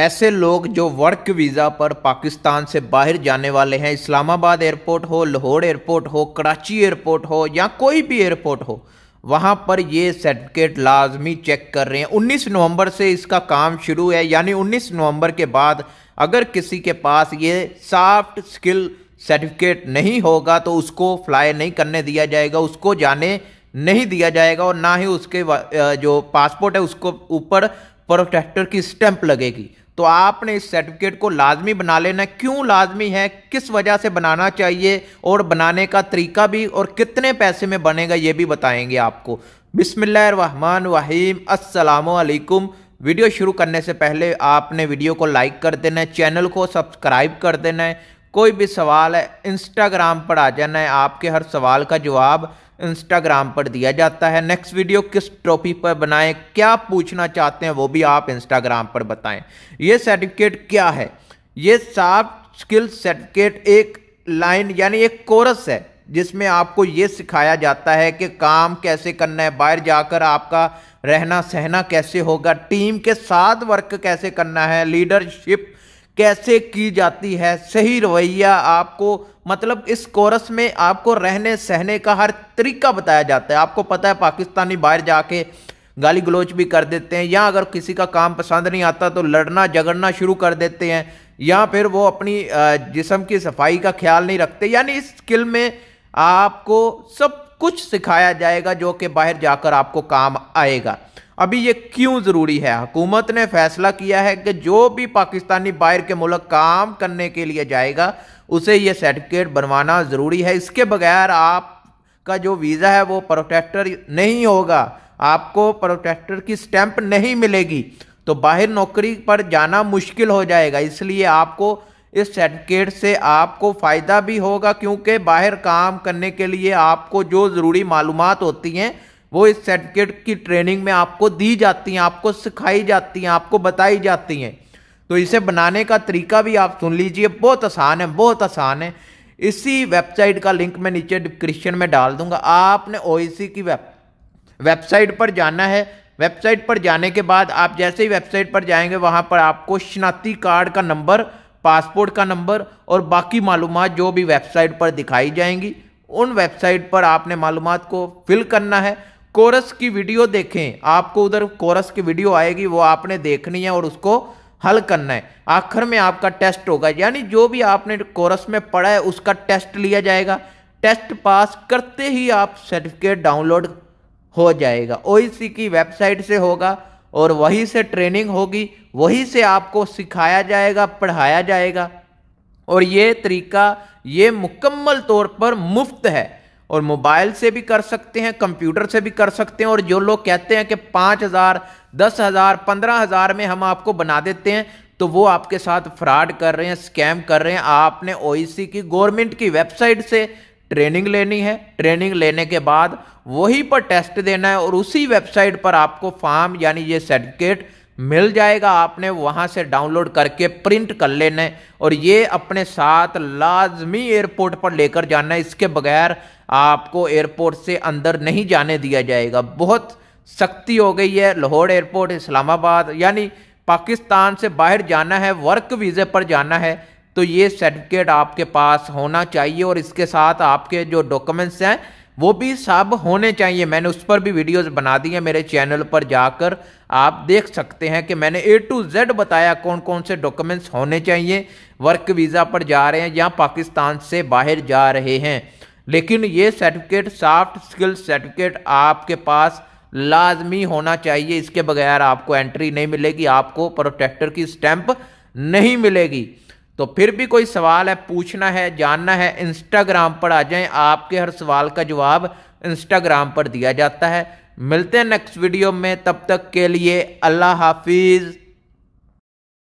ایسے لوگ جو ورک ویزا پر پاکستان سے باہر جانے والے ہیں، اسلام آباد ایئرپورٹ ہو، لاہور ایئرپورٹ ہو، کراچی ایئرپورٹ ہو یا کوئی بھی ایئرپورٹ ہو، وہاں پر یہ سرٹیفکیٹ لازمی چیک کر رہے ہیں۔ 19 نومبر سے اس کا کام شروع ہے، یعنی 19 نومبر کے بعد اگر کسی کے پاس یہ سافٹ سکل سرٹیفکیٹ نہیں ہوگا تو اس کو فلائی نہیں کرنے دیا جائے گا، اس کو جانے نہیں دیا جائے گا، اور نہ ہی اس کے جو پاسپورٹ ہے اس کو اوپر پروٹیکٹر کی سٹیمپ لگے گی۔ تو آپ نے اس سرٹیفکیٹ کو لازمی بنا لینا ہے۔ کیوں لازمی ہے، کس وجہ سے بنانا چاہیے، اور بنانے کا طریقہ بھی، اور کتنے پیسے میں بنے گا یہ بھی بتائیں گے آپ کو۔ بسم اللہ الرحمن الرحیم، السلام علیکم۔ ویڈیو شروع کرنے سے پہلے آپ نے ویڈیو کو لائک کر دینا ہے، چینل کو سبسکرائب کر دینا ہے۔ کوئی بھی سوال ہے انسٹاگرام پر آ جانا ہے، آپ کے ہر سوال کا جواب انسٹاگرام پر دیا جاتا ہے۔ نیکسٹ ویڈیو کس ٹاپک پر بنائیں، کیا پوچھنا چاہتے ہیں وہ بھی آپ انسٹاگرام پر بتائیں۔ یہ سرٹیفکیٹ کیا ہے؟ یہ سافٹ سکل سرٹیفکیٹ ایک لائن یعنی ایک کورس ہے جس میں آپ کو یہ سکھایا جاتا ہے کہ کام کیسے کرنا ہے، باہر جا کر آپ کا رہنا سہنا کیسے ہوگا، ٹیم کے ساتھ ورک کیسے کرنا ہے، لیڈرشپ کیسے کی جاتی ہے، صحیح رویہ آپ کو، مطلب اس کورس میں آپ کو رہنے سہنے کا ہر طریقہ بتایا جاتا ہے۔ آپ کو پتہ ہے پاکستانی باہر جا کے گالی گلوچ بھی کر دیتے ہیں، یا اگر کسی کا کام پسند نہیں آتا تو لڑنا جھگڑنا شروع کر دیتے ہیں، یا پھر وہ اپنی جسم کی صفائی کا خیال نہیں رکھتے۔ یعنی اس اسکل میں آپ کو سب کچھ سکھایا جائے گا جو کہ باہر جا کر آپ کو کام آئے گا۔ ابھی یہ کیوں ضروری ہے؟ حکومت نے فیصلہ کیا ہے کہ جو بھی پاکستانی باہر کے ملک کام کرنے کے لیے جائے گا اسے یہ سرٹیفکیٹ بنوانا ضروری ہے۔ اس کے بغیر آپ کا جو ویزا ہے وہ پروٹیکٹر نہیں ہوگا، آپ کو پروٹیکٹر کی سٹیمپ نہیں ملے گی، تو باہر نوکری پر جانا مشکل ہو جائے گا۔ اس لیے آپ کو اس سرٹیفکیٹ سے آپ کو فائدہ بھی ہوگا، کیونکہ باہر کام کرنے کے لیے آپ کو جو ضروری معلومات ہوتی ہیں وہ اس سرٹیفکیٹ کی ٹریننگ میں آپ کو دی جاتی ہیں، آپ کو سکھائی جاتی ہیں، آپ کو بتائی جاتی ہیں۔ تو اسے بنانے کا طریقہ بھی آپ سن لیجئے، بہت آسان ہے، بہت آسان ہے۔ اسی ویب سائٹ کا لنک میں نیچے ڈسکرپشن میں ڈال دوں گا۔ آپ نے OIC کی ویب سائٹ پر جانا ہے۔ ویب سائٹ پر جانے کے بعد آپ جیسے ہی ویب سائٹ پر جائیں گے وہاں پر آپ کو شناختی کارڈ کا نمبر، پاسپورٹ کا نمبر اور باقی معلومات جو بھی ویب سائٹ پر دکھائی جائیں گی ان ویب سائٹ پر آپ نے معلومات کو فل کرنا ہے۔ کورس کی ویڈیو دیکھیں، آپ کو ادھر کورس کی ویڈیو آئے گی، وہ آپ نے دیکھنی ہے اور اس کو حل کرنا ہے۔ آخر میں آپ کا ٹیسٹ ہوگا، یعنی جو بھی آپ نے کورس میں پڑھا ہے اس کا ٹیسٹ لیا جائے گا۔ ٹیسٹ پاس کرتے ہی آپ سرٹیفکیٹ ڈاؤن لوڈ ہو جائے گا، OIC کی ویب سائٹ سے ہوگا، اور وہیں سے ٹریننگ ہوگی، وہیں سے آپ کو سکھایا جائے گا، پڑھایا جائے گا، اور یہ طریقہ یہ مکمل طور پر مفت ہے، اور موبائل سے بھی کر سکتے ہیں، کمپیوٹر سے بھی کر سکتے ہیں۔ اور جو لوگ کہتے ہیں کہ 5,000 10,000 15,000 میں ہم آپ کو بنا دیتے ہیں، تو وہ آپ کے ساتھ فراڈ کر رہے ہیں، سکیم کر رہے ہیں۔ آپ نے OIC کی گورنمنٹ کی ویب سائٹ سے ٹریننگ لینی ہے، ٹریننگ لینے کے بعد وہی پر ٹیسٹ دینا ہے، اور اسی ویب سائٹ پر آپ کو فارم یعنی یہ سرٹیفکیٹ مل جائے گا۔ آپ نے وہاں سے ڈاؤن لوڈ کر کے پرنٹ کر لینا ہے، اور یہ اپنے ساتھ لازمی ایئرپورٹ پر لے کر جانا ہے۔ اس کے بغیر آپ کو ایئرپورٹ سے اندر نہیں جانے دیا جائے گا۔ بہت سختی ہو گئی ہے۔ لاہور ایئرپورٹ، اسلام آباد، یعنی پاکستان سے باہر جانا ہے، ورک ویزے پر جانا ہے، تو یہ سرٹیفکیٹ آپ کے پاس ہونا چاہیے، اور اس کے ساتھ آپ کے جو ڈاکومنٹس ہیں وہ بھی سب ہونے چاہیے۔ میں نے اس پر بھی ویڈیوز بنا دی ہیں، میرے چینل پر جا کر آپ دیکھ سکتے ہیں کہ میں نے A to Z بتایا کون کون سے ڈاکومنٹس ہونے چاہیے۔ ورک ویزا پر جا رہے ہیں یا پاکستان سے باہر جا رہے ہیں، لیکن یہ سرٹیفکیٹ سافٹ سکل سرٹیفکیٹ آپ کے پاس لازمی ہونا چاہیے۔ اس کے بغیر آپ کو انٹری نہیں ملے گی، آپ کو پروٹیکٹر کی سٹیمپ نہیں ملے گی۔ تو پھر بھی کوئی سوال ہے، پوچھنا ہے، جاننا ہے، انسٹاگرام پر آ جائیں، آپ کے ہر سوال کا جواب انسٹاگرام پر دیا جاتا ہے۔ ملتے ہیں نیکسٹ ویڈیو میں، تب تک کے لیے اللہ حافظ۔